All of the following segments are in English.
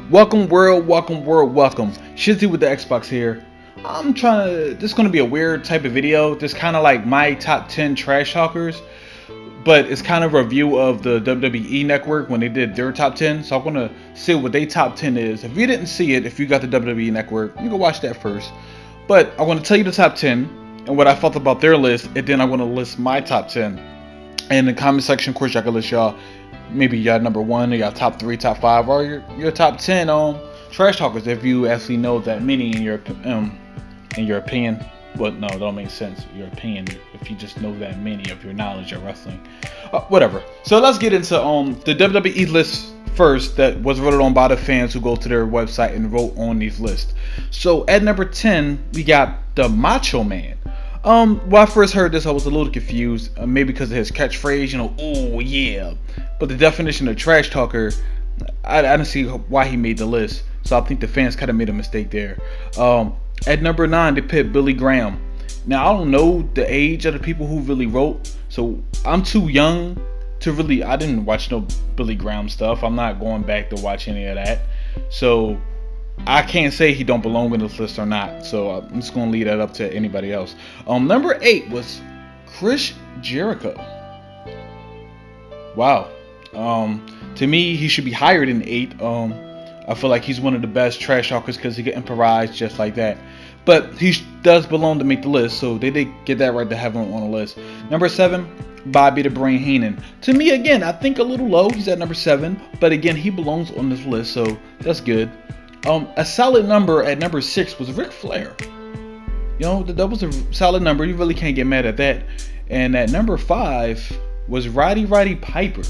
Welcome world, welcome world, welcome. Shizzy with the Xbox here. This is gonna be a weird type of video. This kind of like my top 10 trash talkers, but it's kind of a review of the WWE Network when they did their top 10. So I'm gonna see what their top 10 is. If you didn't see it, if you got the WWE Network, you can watch that first. But I want to tell you the top 10 and what I felt about their list, and then I'm gonna list my top 10. And in the comment section, of course, y'all can list y'all. Maybe y'all number 1 or y'all top 3, top 5, or your top 10 trash talkers if you actually know that many in your opinion. Well, no, that don't make sense. Your opinion, if you just know that many of your knowledge of wrestling, whatever. So let's get into the WWE list first. That was voted on by the fans who go to their website and vote on these lists. So at number 10, we got the Macho Man. When I first heard this, I was a little confused, maybe because of his catchphrase, oh yeah. But the definition of trash talker, I didn't see why he made the list. So I think the fans kind of made a mistake there. At number 9, they picked Billy Graham. Now, I don't know the age of the people who really wrote, so I'm too young to really, I didn't watch no Billy Graham stuff. I'm not going back to watch any of that. So I can't say he don't belong in this list or not, so I'm just gonna leave that up to anybody else. Number 8 was Chris Jericho. Wow. To me, he should be higher than 8. I feel like he's one of the best trash talkers because he can improvise just like that. But he does belong to make the list, so they did get that right to have him on the list. Number 7, Bobby the Brain Heenan. To me, again, I think a little low. He's at number 7, but again, he belongs on this list, so that's good. A solid number at number 6 was Ric Flair. That was a solid number. You really can't get mad at that. And at number 5 was Roddy Piper.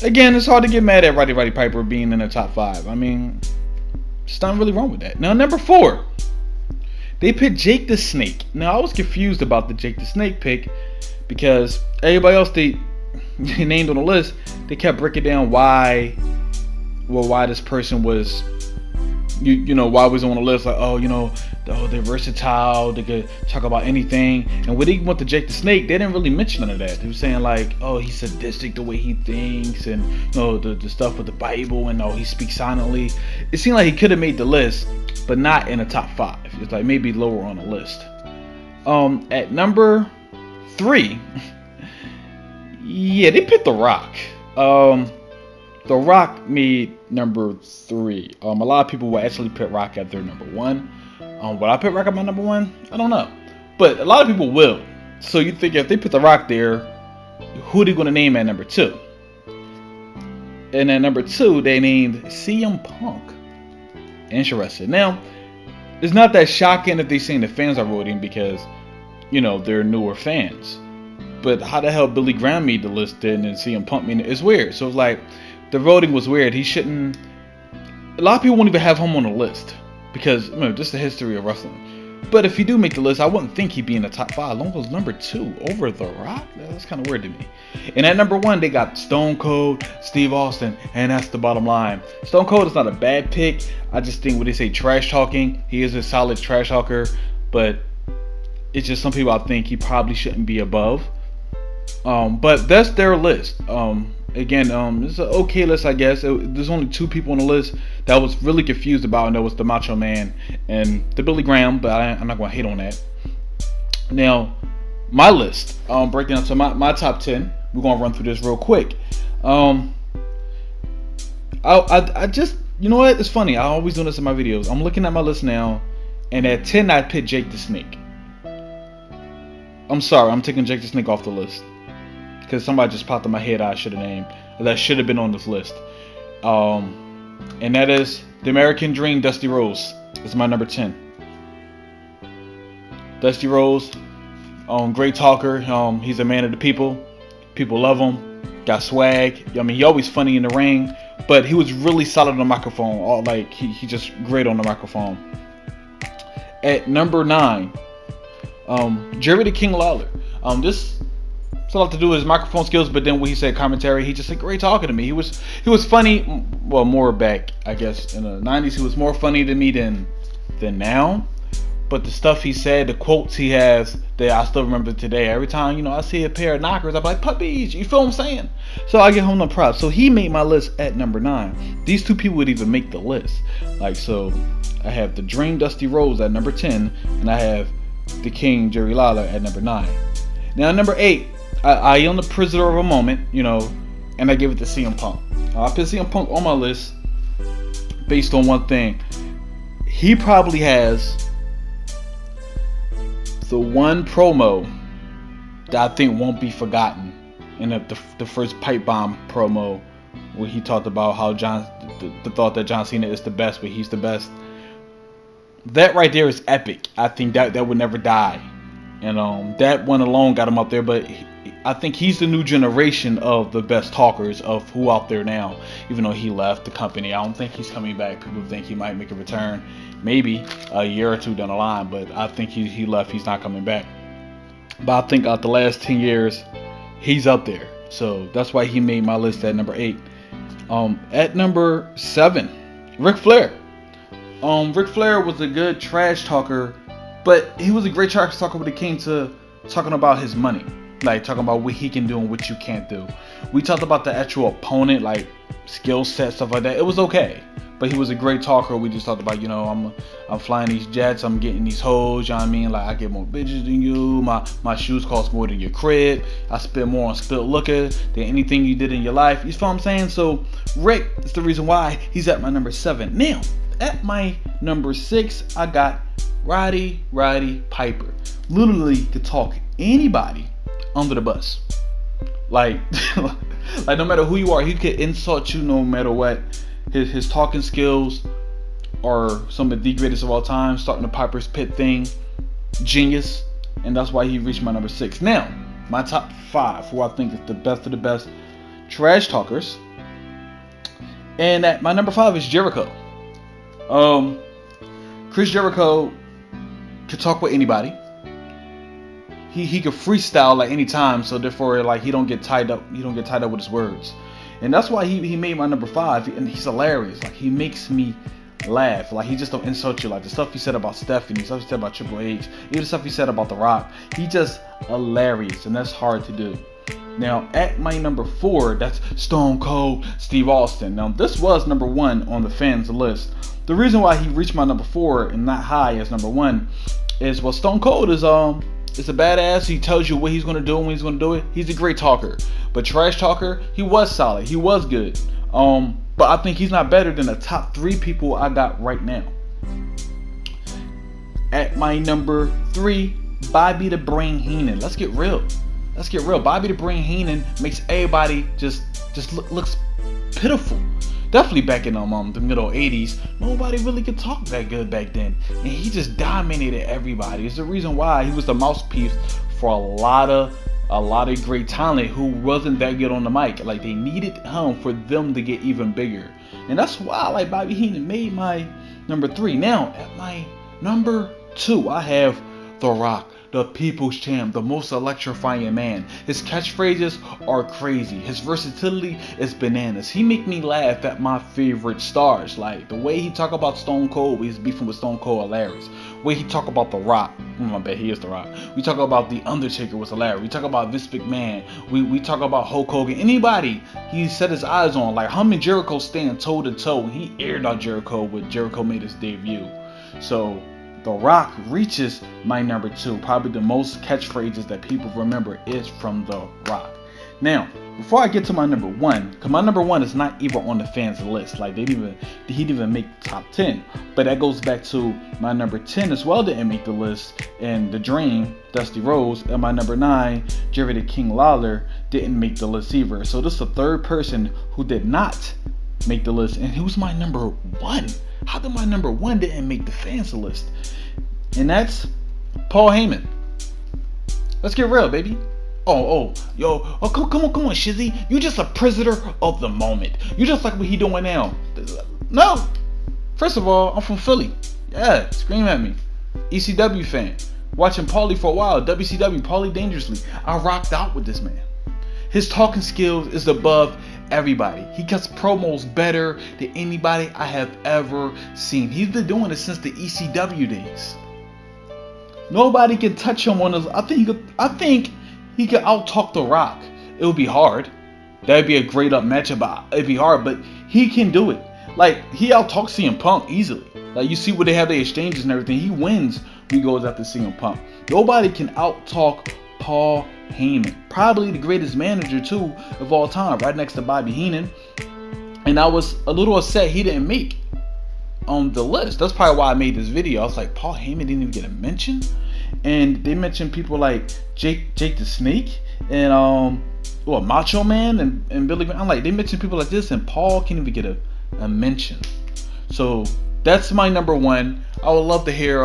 Again, it's hard to get mad at Roddy Piper being in the top 5. I mean, there's nothing really wrong with that. Now, number 4, they picked Jake the Snake. Now, I was confused about the Jake the Snake pick because everybody else they named on the list, they kept breaking down why this person was, why was on the list. Like, they're versatile, they could talk about anything. And when they went to Jake the Snake, they didn't really mention none of that. They were saying like, oh, he's sadistic the way he thinks, and the stuff with the Bible, and he speaks silently. It seemed like he could have made the list, but not in the top 5. It's like maybe lower on the list. At number 3, yeah, they picked The Rock. The Rock made number 3. A lot of people will actually put Rock at their number 1. Would I put Rock at my number 1? I don't know. But a lot of people will. So you think if they put The Rock there, who are they going to name at number 2? And at number 2, they named CM Punk. Interesting. Now, it's not that shocking if they're saying the fans are voting because, they're newer fans. But how the hell Billy Graham made the list then and CM Punk made it? It's weird. So it's like, the voting was weird. He shouldn't. A lot of people won't even have him on the list because just the history of wrestling. But if he do make the list, I wouldn't think he'd be in the top 5. Long as number 2 over The Rock. That's kind of weird to me. And at number 1, they got Stone Cold Steve Austin, and that's the bottom line. Stone Cold is not a bad pick. I just think when they say trash talking, he is a solid trash talker, but it's just some people I think he probably shouldn't be above. But that's their list. Again, it's an okay list, I guess. There's only 2 people on the list that I was really confused about, and that was the Macho Man and the Billy Graham, but I'm not going to hate on that. Now, my list, breaking down to my top 10. We're going to run through this real quick. I just, you know what? It's funny. I always do this in my videos. I'm looking at my list now, and at 10, I picked Jake the Snake. I'm sorry. I'm taking Jake the Snake off the list. Because somebody just popped in my head I should have named. That should have been on this list. And that is the American Dream, Dusty Rhodes. It's my number 10. Dusty Rhodes, great talker. He's a man of the people. People love him. Got swag. I mean, he always funny in the ring. But he was really solid on the microphone. He just great on the microphone. At number 9, Jerry the King Lawler. This a lot to do with his microphone skills, but then when he said commentary, he just said great talking to me. He was funny, well, more back, I guess, in the 90s. He was more funny to me than now. but the stuff he said, the quotes he has that I still remember today. Every time, you know, I see a pair of knockers, I'm like, puppies, you feel what I'm saying? So I give him the props. So he made my list at number 9. These two people would even make the list. Like, so I have the Dream Dusty Rhodes at number 10, and I have the King Jerry Lawler at number 9. Now number 8, I am the prisoner of a moment, you know, and I give it to CM Punk. I put CM Punk on my list based on one thing. He probably has the one promo that I think won't be forgotten, in the first pipe bomb promo, where he talked about how the thought that John Cena is the best, but he's the best. That right there is epic. I think that would never die, and that one alone got him up there. But I think he's the new generation of the best talkers of who out there now. Even though he left the company, I don't think he's coming back. People think he might make a return, maybe a year or two down the line. But I think he left. He's not coming back. But I think out the last 10 years, he's up there. So that's why he made my list at number 8. At number 7, Ric Flair. Ric Flair was a good trash talker, but he was a great trash talker when it came to talking about his money. Like, talking about what he can do and what you can't do. We talked about the actual opponent, like skill set, stuff like that. It was okay, but he was a great talker. We just talked about, you know, I'm flying these jets, I'm getting these hoes, you know what I mean? Like, I get more bitches than you, my shoes cost more than your crib, I spend more on split liquor than anything you did in your life. You feel what I'm saying? So Rick is the reason why he's at my number 7. Now, at my number 6, I got Roddy Piper. Literally could talk anybody under the bus. Like, like no matter who you are, he could insult you no matter what. His talking skills are some of the greatest of all time. Starting the Piper's Pit thing, genius, and that's why he reached my number 6. Now, my top 5, who I think is the best of the best trash talkers, and at my number 5 is Jericho. Chris Jericho could talk with anybody. He could freestyle at any time, so therefore, like, he don't get tied up with his words, and that's why he made my number 5. And he's hilarious. Like, he makes me laugh. Like, he just don't insult you. Like, the stuff he said about Stephanie, the stuff he said about Triple H, even the stuff he said about The Rock. He just hilarious, and that's hard to do. Now, at my number 4, that's Stone Cold Steve Austin. Now, this was number 1 on the fans list. The reason why he reached my number 4 and not high as number 1 is, well, Stone Cold is a badass. He tells you what he's gonna do and when he's gonna do it. He's a great talker, but trash talker, he was solid. He was good. But I think he's not better than the top 3 people I got right now. At my number 3, Bobby the Brain Heenan. Let's get real. Bobby the Brain Heenan makes everybody just looks pitiful. Definitely back in the middle 80s, nobody really could talk that good back then, and he just dominated everybody. It's the reason why he was the mouthpiece for a lot of great talent who wasn't that good on the mic. Like, they needed him for them to get even bigger, and that's why, like, Bobby Heenan made my number 3. Now, at my number 2, I have The Rock, the people's champ, the most electrifying man. His catchphrases are crazy. His versatility is bananas. He make me laugh at my favorite stars. Like, the way he talk about Stone Cold, he's beefing with Stone Cold, hilarious. The way he talk about The Rock, I bet he is The Rock. We talk about The Undertaker, was hilarious. We talk about Vince McMahon. We talk about Hulk Hogan. Anybody he set his eyes on, like him and Jericho stand toe to toe. He aired out Jericho when Jericho made his debut. So The Rock reaches my number 2. Probably the most catchphrases that people remember is from The Rock. Now, before I get to my number 1, because my number 1 is not even on the fans list. Like, he didn't even make top 10. But that goes back to my number 10 as well, didn't make the list. And The Dream, Dusty Rhodes, and my number 9, Jerry the King Lawler, didn't make the list either. So this is the third person who did not make the list. And who's my number 1? How did my number 1 didn't make the fans list? And that's Paul Heyman. Let's get real, baby. Come on, Shizzy. You just a prisoner of the moment. You just like what he doing now. No. First of all, I'm from Philly. Yeah, scream at me. ECW fan. Watching Paulie for a while. WCW, Paulie Dangerously. I rocked out with this man. His talking skills is above everybody. He cuts promos better than anybody I have ever seen. He's been doing it since the ECW days. Nobody can touch him on his. I think he could out talk The Rock. It would be hard. That'd be a great up matchup. But it'd be hard, but he can do it. Like, he out talks CM Punk easily. Like, you see where they have the exchanges and everything. He wins when he goes after CM Punk. Nobody can out talk Paul Heyman. Probably the greatest manager too of all time, right next to Bobby Heenan. And I was a little upset he didn't make on the list. That's probably why I made this video. I was like, Paul Heyman didn't even get a mention. And they mentioned people like Jake the Snake and Macho Man and Billy Graham. I'm like, they mentioned people like this, and Paul can't even get a mention. So that's my number one. I would love to hear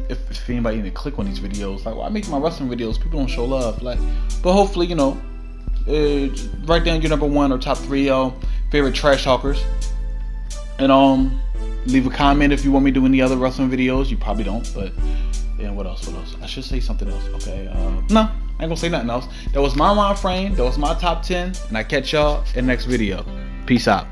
if anybody even click on these videos. Like, well, I make my wrestling videos, people don't show love. Like, but hopefully, you know, write down your number one or top three favorite trash talkers, and leave a comment if you want me to do any other wrestling videos. You probably don't, but and what else? I should say something else. Okay, no, I ain't gonna say nothing else. That was my mind frame. That was my top 10, and I catch y'all in the next video. Peace out.